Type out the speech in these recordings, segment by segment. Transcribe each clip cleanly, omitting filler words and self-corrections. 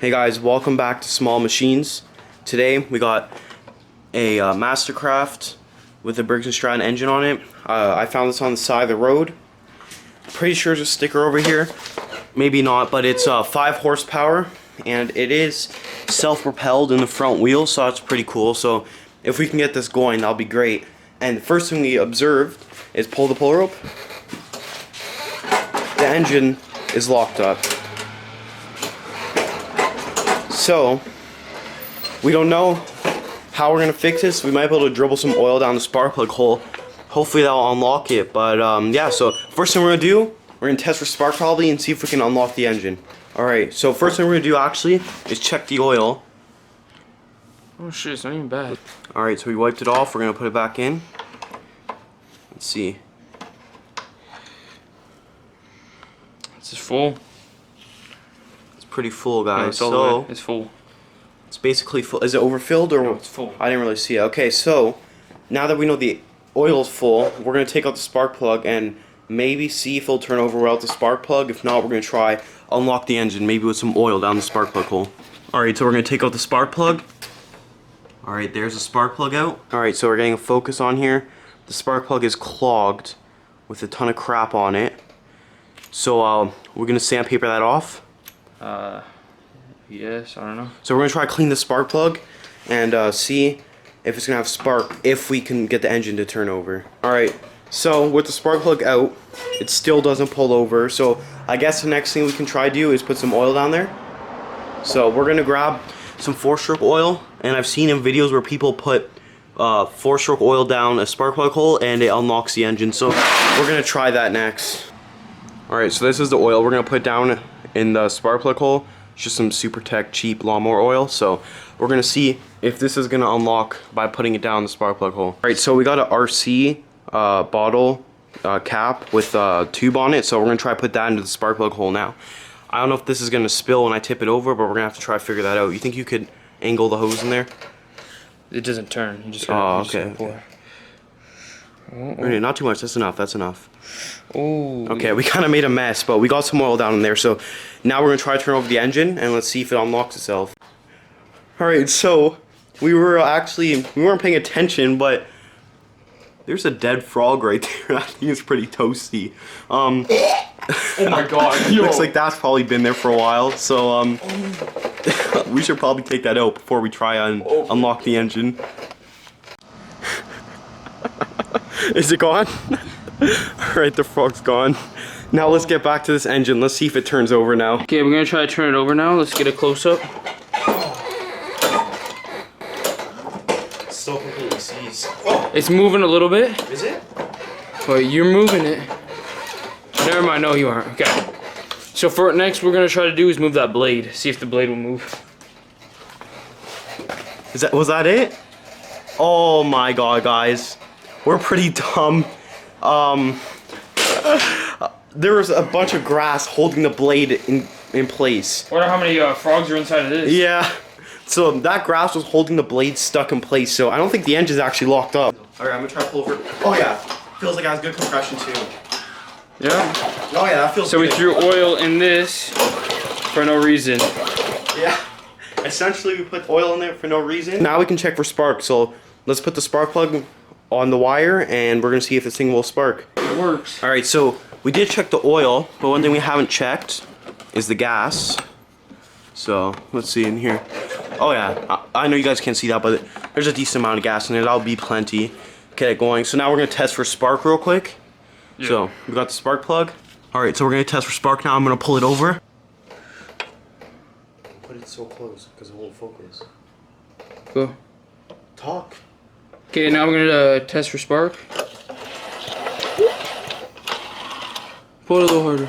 Hey guys, welcome back to Small Machines. Today we got a Mastercraft with a Briggs & Stratton engine on it. I found this on the side of the road. Pretty sure there's a sticker over here. Maybe not, but it's 5 horsepower and it is self-propelled in the front wheel, so that's pretty cool. So if we can get this going, that'll be great. And the first thing we observed is pull the pull rope. The engine is locked up. So we don't know how we're gonna fix this. We might be able to dribble some oil down the spark plug hole. Hopefully that'll unlock it. But yeah, so first thing we're gonna do, we're gonna test for spark probably and see if we can unlock the engine. Alright, so first thing we're gonna do actually is check the oil. Oh shit, it's not even bad. Alright, so we wiped it off, we're gonna put it back in. Let's see. This is full. It's pretty full, guys. No, so it's full. It's basically full. Is it overfilled or? No, it's full. I didn't really see it. Okay, so now that we know the oil is full, we're gonna take out the spark plug and maybe see if it'll turn over without the spark plug. If not, we're gonna try unlock the engine, maybe with some oil down the spark plug hole. Alright, so we're gonna take out the spark plug. Alright, there's the spark plug out. Alright, so we're getting a focus on here. The spark plug is clogged with a ton of crap on it. So we're gonna sandpaper that off. Yes, I don't know. So we're gonna try to clean the spark plug and see if it's gonna have spark, if we can get the engine to turn over. Alright, so with the spark plug out, it still doesn't pull over. So I guess the next thing we can try to do is put some oil down there. So we're gonna grab some 4-stroke oil, and I've seen in videos where people put 4-stroke oil down a spark plug hole and it unlocks the engine. So we're gonna try that next. Alright, so this is the oil we're gonna put down in the spark plug hole. It's just some Super Tech cheap lawnmower oil. So we're gonna see if this is gonna unlock by putting it down the spark plug hole. Alright, so we got an RC bottle cap with a tube on it. So we're gonna try to put that into the spark plug hole now. I don't know if this is gonna spill when I tip it over, but we're gonna have to try to figure that out. You think you could angle the hose in there? It doesn't turn. You just gotta, okay. Okay, not too much. That's enough. That's enough. Oh. Okay, we kind of made a mess, but we got some oil down in there. So now we're gonna try to turn over the engine and let's see if it unlocks itself. All right, so we weren't paying attention, but there's a dead frog right there. I think it's pretty toasty. Oh my god. Yo. Looks like that's probably been there for a while. So we should probably take that out before we try and unlock the engine. Is it gone? Alright, the frog's gone. Now let's get back to this engine. Let's see if it turns over now. Okay, we're gonna try to turn it over now. Let's get a close up. Still completely seized. It's moving a little bit. Is it? But you're moving it. Never mind, no you aren't. Okay. So for next we're gonna try to do is move that blade. See if the blade will move. Was that it? Oh my god, guys. We're pretty dumb. There was a bunch of grass holding the blade in place. I wonder how many frogs are inside of this. Yeah. So that grass was holding the blade stuck in place. So I don't think the engine's actually locked up. Alright, I'm gonna try to pull over. Oh yeah. Feels like it has good compression too. Yeah. Oh yeah, that feels so good. we threw oil in this for no reason. Yeah. Essentially we put oil in there for no reason. Now we can check for spark. So let's put the spark plug on the wire and we're gonna see if this thing will spark. It works. Alright, so we did check the oil, but one thing we haven't checked is the gas. So let's see in here. Oh yeah, I know you guys can't see that, but there's a decent amount of gas in there. That'll be plenty. Get it going. So now we're gonna test for spark real quick. Yeah. So we got the spark plug. Alright, so we're gonna test for spark now. I'm gonna pull it over. Put it so close because it won't focus. Go. Talk. Okay, now we're gonna test for spark. Pull it a little harder.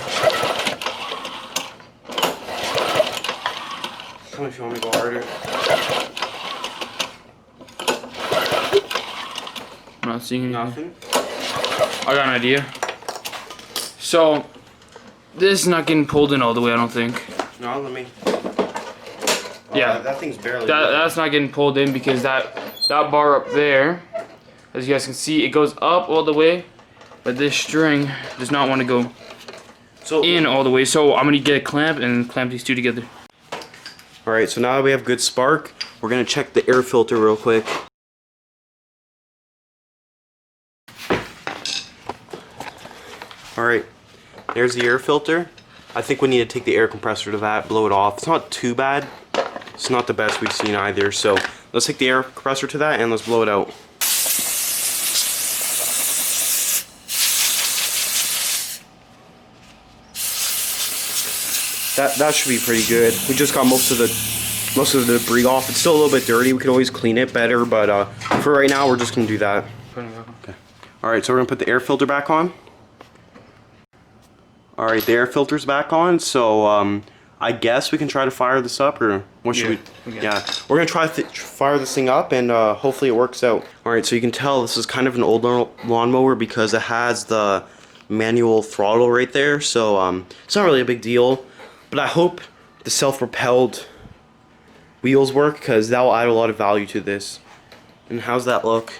Tell me if you want me to go harder. I'm not seeing anything. Nothing? I got an idea. So, this is not getting pulled in all the way, I don't think. No, let me. Yeah. That thing's barely. That's not getting pulled in because that bar up there, as you guys can see, it goes up all the way, but this string does not want to go in all the way. So I'm gonna get a clamp and clamp these two together. Alright, so now that we have good spark, we're going to check the air filter real quick. Alright, there's the air filter. I think we need to take the air compressor to that, blow it off. It's not too bad. It's not the best we've seen either, so let's take the air compressor to that and let's blow it out. That should be pretty good. We just got most of the debris off. It's still a little bit dirty. We could always clean it better, but for right now, we're just gonna do that. Okay. All right, so we're gonna put the air filter back on. All right, the air filter's back on. So I guess we can try to fire this up, or what should we? Yeah, we're gonna try to fire this thing up, and hopefully it works out. All right, so you can tell this is kind of an old lawnmower because it has the manual throttle right there. So it's not really a big deal. But I hope the self-propelled wheels work because that will add a lot of value to this. And how's that look?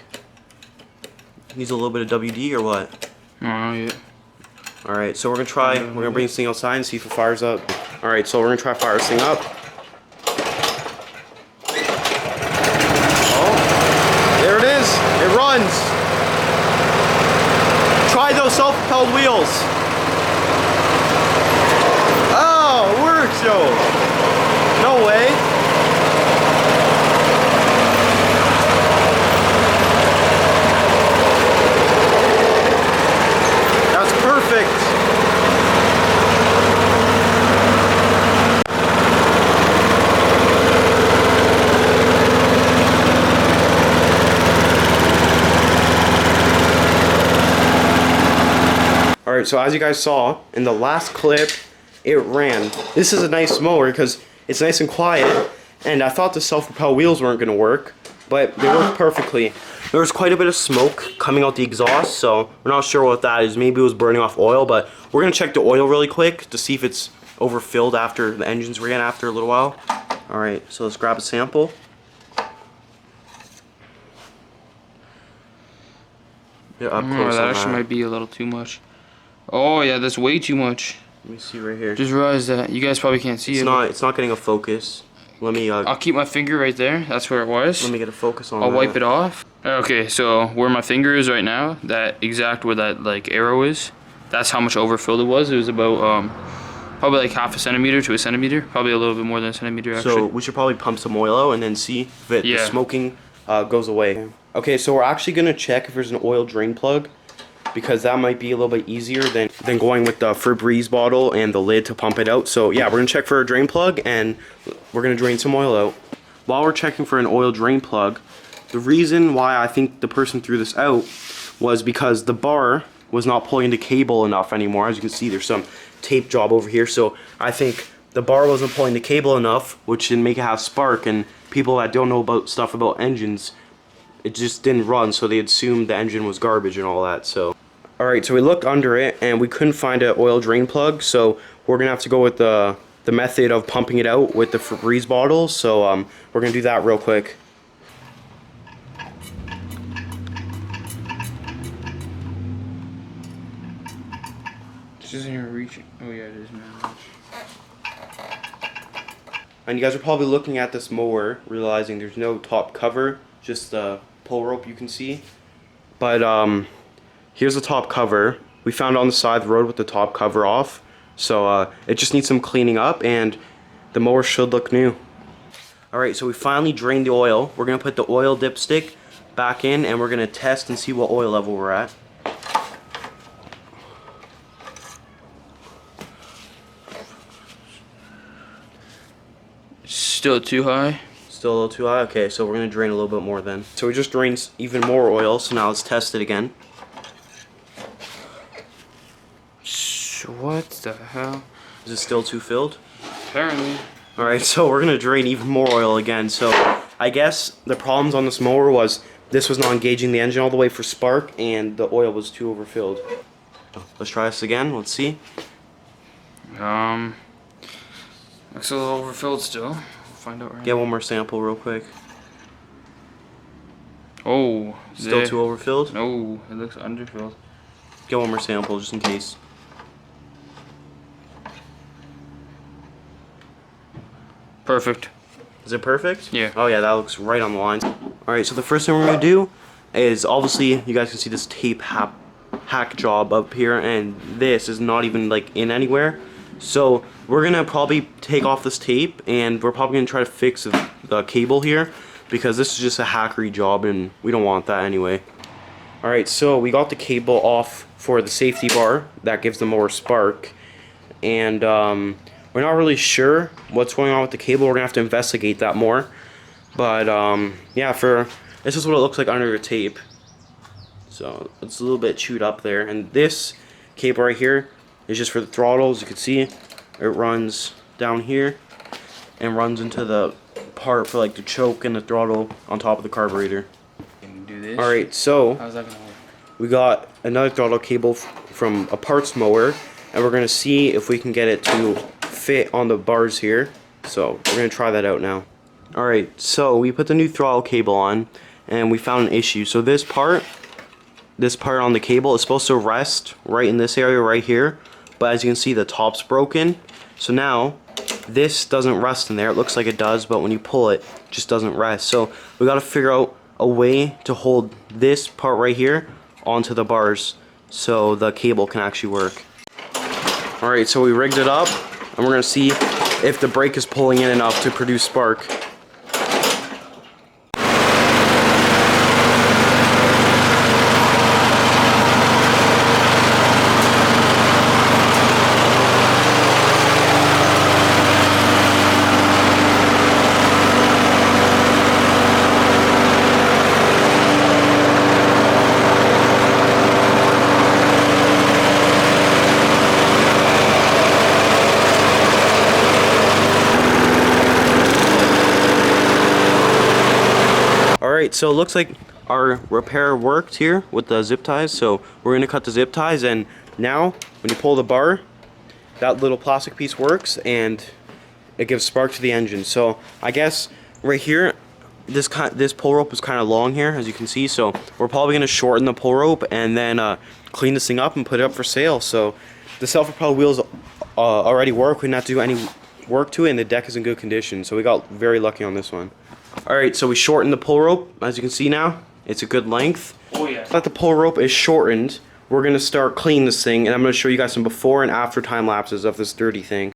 Needs a little bit of WD or what? Yeah. Alright, so we're going to try, we're going to bring this thing outside and see if it fires up. Alright, so we're going to try to fire this thing up. Oh, there it is. It runs. Try those self-propelled wheels. No way. That's perfect. Alright, so as you guys saw in the last clip, it ran. This is a nice mower because it's nice and quiet, and I thought the self-propelled wheels weren't going to work, but they work perfectly. There was quite a bit of smoke coming out the exhaust, so we're not sure what that is. Maybe it was burning off oil, but we're going to check the oil really quick to see if it's overfilled after the engines ran after a little while. Alright, so let's grab a sample. Yeah, up close that on actually might be a little too much. Oh yeah, that's way too much. Let me see right here. Just realized that. You guys probably can't see it. It's not getting a focus. Let me I'll keep my finger right there. That's where it was. let me get a focus on I'll that. wipe it off. Okay, so where my finger is right now, that exact where that like arrow is, that's how much overfilled it was. It was about probably like half a centimeter to a centimeter, probably a little bit more than a centimeter actually. So we should probably pump some oil out and then see if the smoking goes away. Okay, so we're actually gonna check if there's an oil drain plug, because that might be a little bit easier than going with the Febreze bottle and the lid to pump it out. So yeah, we're gonna check for a drain plug and we're gonna drain some oil out. While we're checking for an oil drain plug, the reason why I think the person threw this out was because the bar was not pulling the cable enough anymore. As you can see, there's some tape job over here. So I think the bar wasn't pulling the cable enough, which didn't make it have spark, and people that don't know about stuff about engines, it just didn't run, so they assumed the engine was garbage and all that. So alright, so we looked under it and we couldn't find an oil drain plug, so we're gonna have to go with the method of pumping it out with the Febreze bottle. So we're gonna do that real quick. This isn't even reaching. Oh yeah, it is now. And you guys are probably looking at this mower, realizing there's no top cover, just the pull rope you can see. But here's the top cover. We found it on the side of the road with the top cover off. So it just needs some cleaning up and the mower should look new. Alright, so we finally drained the oil. We're going to put the oil dipstick back in and we're going to test and see what oil level we're at. Still too high? Still a little too high? Okay, so we're going to drain a little bit more then. So we just drained even more oil, so now let's test it again. What the hell? Is it still too filled? Apparently. Alright, so we're going to drain even more oil again. So I guess the problems on this mower was this was not engaging the engine all the way for spark and the oil was too overfilled. Let's try this again. Let's see. Looks a little overfilled still. We'll find out right Get one more sample real quick. Oh, Still too overfilled? No, it looks underfilled. Get one more sample just in case. Perfect. Is it perfect? Yeah. Oh yeah, that looks right on the lines. Alright, so the first thing we're going to do is, obviously, you guys can see this tape hack job up here, and this is not even like in anywhere. So we're going to probably take off this tape, and we're probably going to try to fix the cable here, because this is just a hackery job, and we don't want that anyway. Alright, so we got the cable off for the safety bar that gives the mower spark, and we're not really sure what's going on with the cable. We're gonna have to investigate that more. But yeah, this is what it looks like under the tape. So it's a little bit chewed up there. And this cable right here is just for the throttle. As you can see, it runs down here and runs into the part for like the choke and the throttle on top of the carburetor. Can you do this? Alright, so How's that gonna work? we got another throttle cable from a parts mower, and we're gonna see if we can get it to fit on the bars here. So we're gonna try that out now. Alright, so we put the new throttle cable on, and we found an issue. So this part on the cable is supposed to rest right in this area right here, but as you can see, the top's broken. So now this doesn't rest in there. It looks like it does, but when you pull it, it just doesn't rest. So we got to figure out a way to hold this part right here onto the bars so the cable can actually work. Alright, so we rigged it up, and we're going to see if the brake is pulling in enough to produce spark. Alright, so it looks like our repair worked here with the zip ties. So we're going to cut the zip ties, and now when you pull the bar, that little plastic piece works and it gives spark to the engine. So I guess right here, this pull rope is kind of long here, as you can see. So we're probably going to shorten the pull rope and then clean this thing up and put it up for sale. So the self-propelled wheels already work. We didn't have to do any work to it, and the deck is in good condition. So we got very lucky on this one. Alright, so we shortened the pull rope. As you can see now, it's a good length. Oh yeah. Now that the pull rope is shortened, we're going to start cleaning this thing, and I'm going to show you guys some before and after time lapses of this dirty thing.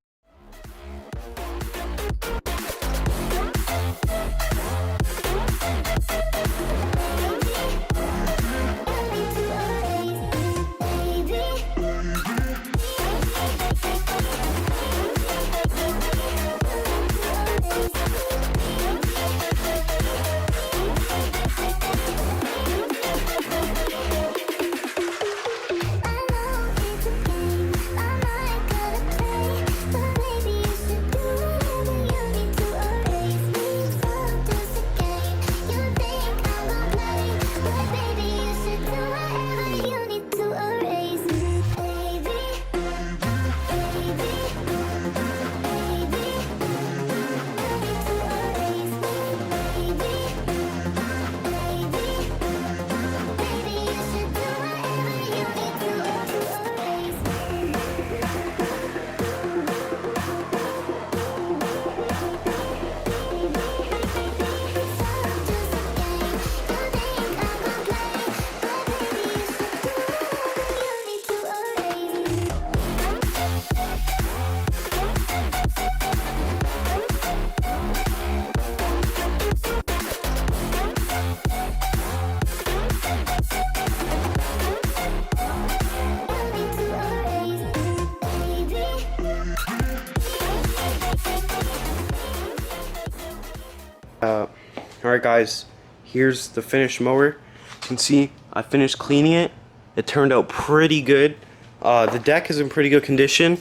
Alright guys, here's the finished mower. You can see I finished cleaning it. It turned out pretty good. The deck is in pretty good condition,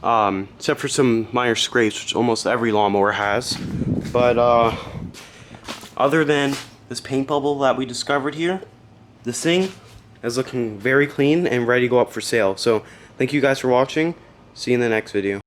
except for some minor scrapes, which almost every lawnmower has. But other than this paint bubble that we discovered here, this thing is looking very clean and ready to go up for sale. So thank you guys for watching. See you in the next video.